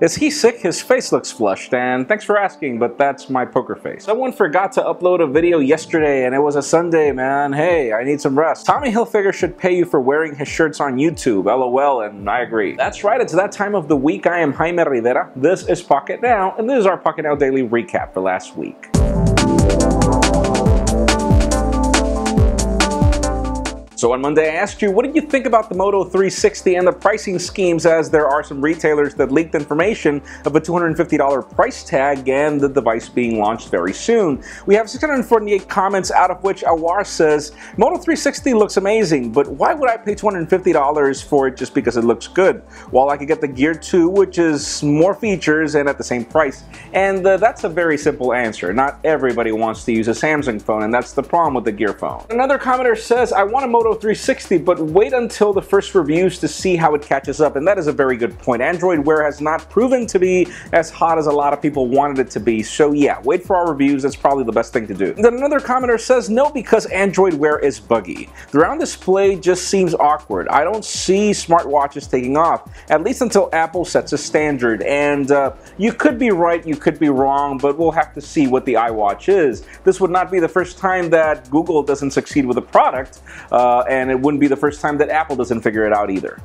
Is he sick? His face looks flushed, and thanks for asking, but that's my poker face. Someone forgot to upload a video yesterday, and it was a Sunday, man. Hey, I need some rest. Tommy Hilfiger should pay you for wearing his shirts on YouTube, LOL, and I agree. That's right, it's that time of the week. I am Jaime Rivera. This is Pocketnow, and this is our Pocketnow Daily Recap for last week. So on Monday I asked you, what did you think about the Moto 360 and the pricing schemes, as there are some retailers that leaked information of a $250 price tag and the device being launched very soon. We have 648 comments, out of which Aquos says, Moto 360 looks amazing, but why would I pay $250 for it just because it looks good? While I could get the Gear 2, which is more features and at the same price. And that's a very simple answer. Not everybody wants to use a Samsung phone, and that's the problem with the Gear phone. Another commenter says, I want a Moto 360, but wait until the first reviews to see how it catches up, and that is a very good point. Android Wear has not proven to be as hot as a lot of people wanted it to be, so yeah, wait for our reviews. That's probably the best thing to do. Then another commenter says, no, because Android Wear is buggy. The round display just seems awkward. I don't see smartwatches taking off, at least until Apple sets a standard, and you could be right, you could be wrong, but we'll have to see what the iWatch is. This would not be the first time that Google doesn't succeed with a product, and it wouldn't be the first time that Apple doesn't figure it out either.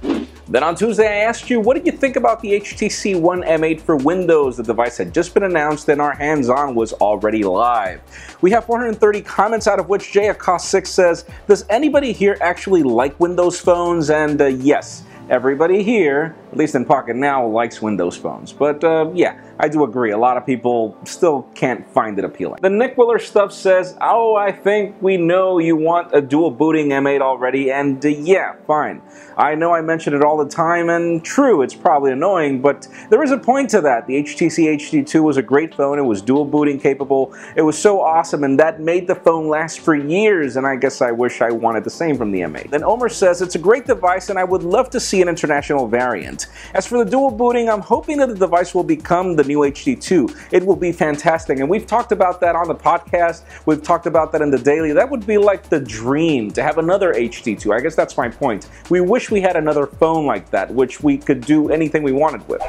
Then on Tuesday I asked you, what did you think about the HTC One M8 for Windows? The device had just been announced and our hands-on was already live. We have 430 comments, out of which Aquos6 says, does anybody here actually like Windows phones? And yes, everybody here, at least in Pocketnow, likes Windows phones. But yeah, I do agree. A lot of people still can't find it appealing. The Nick Willer stuff says, oh, I think we know you want a dual booting M8 already, and yeah, fine. I know I mention it all the time, and true, it's probably annoying, but there is a point to that. The HTC HD2 was a great phone. It was dual booting capable. It was so awesome, and that made the phone last for years, and I guess I wish I wanted the same from the M8. Then Omer says, it's a great device, and I would love to see an international variant. As for the dual booting, I'm hoping that the device will become the new HD2. It will be fantastic, and we've talked about that on the podcast. We've talked about that in the daily. That would be like the dream, to have another HD2. I guess that's my point. We wish we had another phone like that, which we could do anything we wanted with.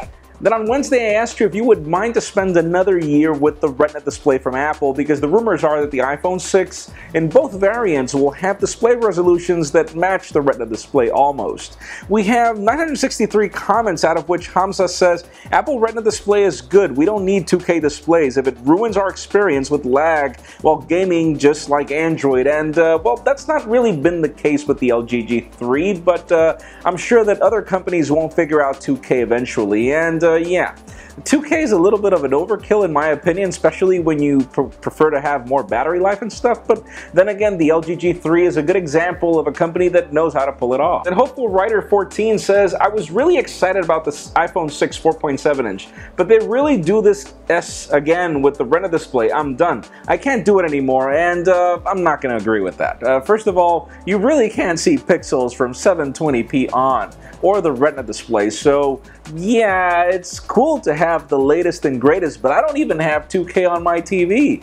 Then on Wednesday I asked you if you would mind to spend another year with the Retina display from Apple, because the rumors are that the iPhone 6 in both variants will have display resolutions that match the Retina display almost. We have 963 comments, out of which Hamza says, Apple Retina display is good. We don't need 2K displays if it ruins our experience with lag while gaming, just like Android. And well, that's not really been the case with the LG G3, but I'm sure that other companies won't figure out 2K eventually. And yeah, 2K is a little bit of an overkill in my opinion, especially when you prefer to have more battery life and stuff, but then again, the LG G3 is a good example of a company that knows how to pull it off. And Hopeful Writer 14 says, I was really excited about this iPhone 6 4.7 inch, but they really do this S again with the Retina display. I'm done. I can't do it anymore, and I'm not going to agree with that. First of all, you really can't see pixels from 720p on, or the Retina display, so yeah, it's cool to have the latest and greatest, but I don't even have 2K on my TV.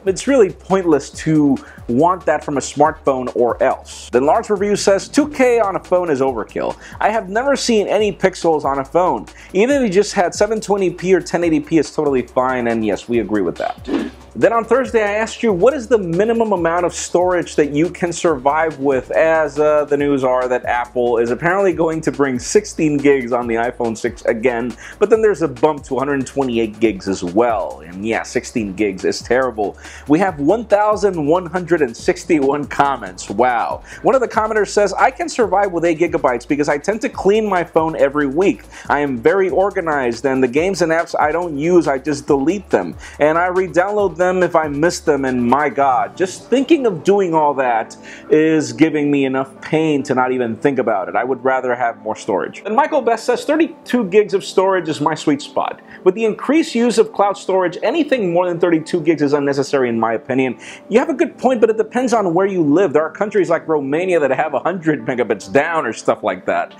It's really pointless to want that from a smartphone or else. Then Lars Review says 2K on a phone is overkill. I have never seen any pixels on a phone. Even if you just had 720p or 1080p, is totally fine, and yes, we agree with that. Then on Thursday I asked you, what is the minimum amount of storage that you can survive with, as the news are that Apple is apparently going to bring 16 gigs on the iPhone 6 again, but then there's a bump to 128 gigs as well. And yeah, 16 gigs is terrible. We have 1,161 comments. Wow. One of the commenters says, I can survive with 8 gigabytes because I tend to clean my phone every week. I am very organized, and the games and apps I don't use, I just delete them, and I re-download them if I miss them, and my god, just thinking of doing all that is giving me enough pain to not even think about it. I would rather have more storage. And Michael Best says 32 gigs of storage is my sweet spot. With the increased use of cloud storage, anything more than 32 gigs is unnecessary in my opinion. You have a good point, but it depends on where you live. There are countries like Romania that have 100 megabits down or stuff like that.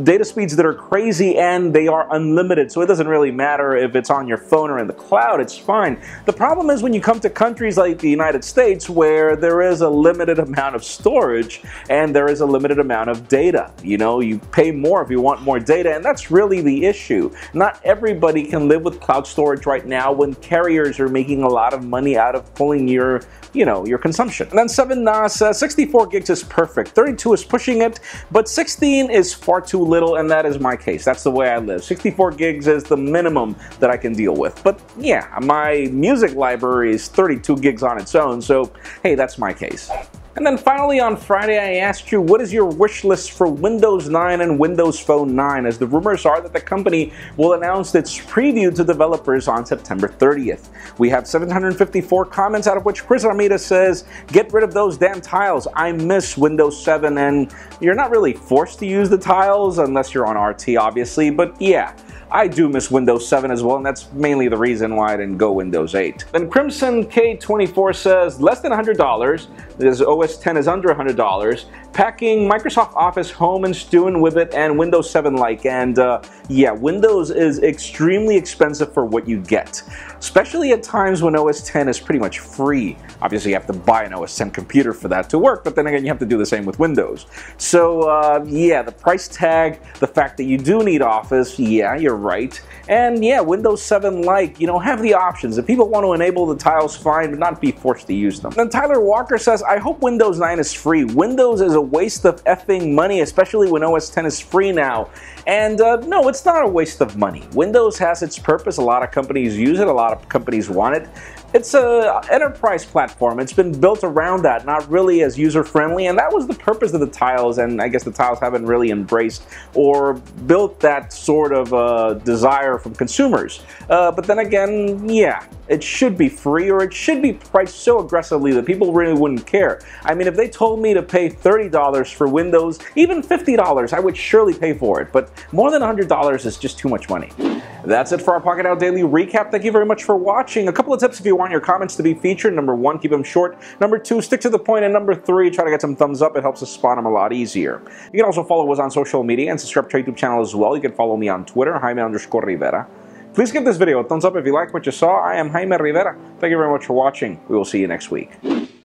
Data speeds that are crazy, and they are unlimited, so it doesn't really matter if it's on your phone or in the cloud, it's fine. The problem is is when you come to countries like the United States where there is a limited amount of storage and there is a limited amount of data. You know, you pay more if you want more data, and that's really the issue. Not everybody can live with cloud storage right now when carriers are making a lot of money out of pulling your consumption. And then 7 says 64 gigs is perfect, 32 is pushing it, but 16 is far too little, and that is my case. That's the way I live. 64 gigs is the minimum that I can deal with. But yeah, my music library is 32 gigs on its own, so hey, that's my case. And then finally on Friday, I asked you, what is your wish list for Windows 9 and Windows Phone 9, as the rumors are that the company will announce its preview to developers on September 30th. We have 754 comments, out of which Chris Ramirez says, get rid of those damn tiles. I miss Windows 7, and you're not really forced to use the tiles unless you're on RT, obviously, but yeah. I do miss Windows 7 as well, and that's mainly the reason why I didn't go Windows 8. Then Crimson K24 says, less than $100, this OS 10 is under $100, packing Microsoft Office Home and stewing with it, and Windows 7 like, and yeah, Windows is extremely expensive for what you get, especially at times when OS 10 is pretty much free. Obviously you have to buy an OS 10 computer for that to work, but then again you have to do the same with Windows. So yeah, the price tag, the fact that you do need Office, yeah, you're right. And yeah, Windows 7 like, you know, have the options. If people want to enable the tiles, fine, but not be forced to use them. Then Tyler Walker says, I hope Windows 9 is free. Windows is a waste of effing money, especially when OS 10 is free now. And no, it's not a waste of money. Windows has its purpose. A lot of companies use it. A lot of companies want it. It's an enterprise platform. It's been built around that, not really as user-friendly, and that was the purpose of the tiles, and I guess the tiles haven't really embraced or built that sort of desire from consumers. But then again, yeah, it should be free, or it should be priced so aggressively that people really wouldn't care. I mean, if they told me to pay $30 for Windows, even $50, I would surely pay for it, but more than $100 is just too much money. That's it for our Pocketnow Daily Recap. Thank you very much for watching. A couple of tips if you want your comments to be featured. Number 1, keep them short. Number 2, stick to the point. And number 3, try to get some thumbs up. It helps us spot them a lot easier. You can also follow us on social media and subscribe to our YouTube channel as well. You can follow me on Twitter, Jaime_Rivera. Please give this video a thumbs up if you like what you saw. I am Jaime Rivera. Thank you very much for watching. We will see you next week.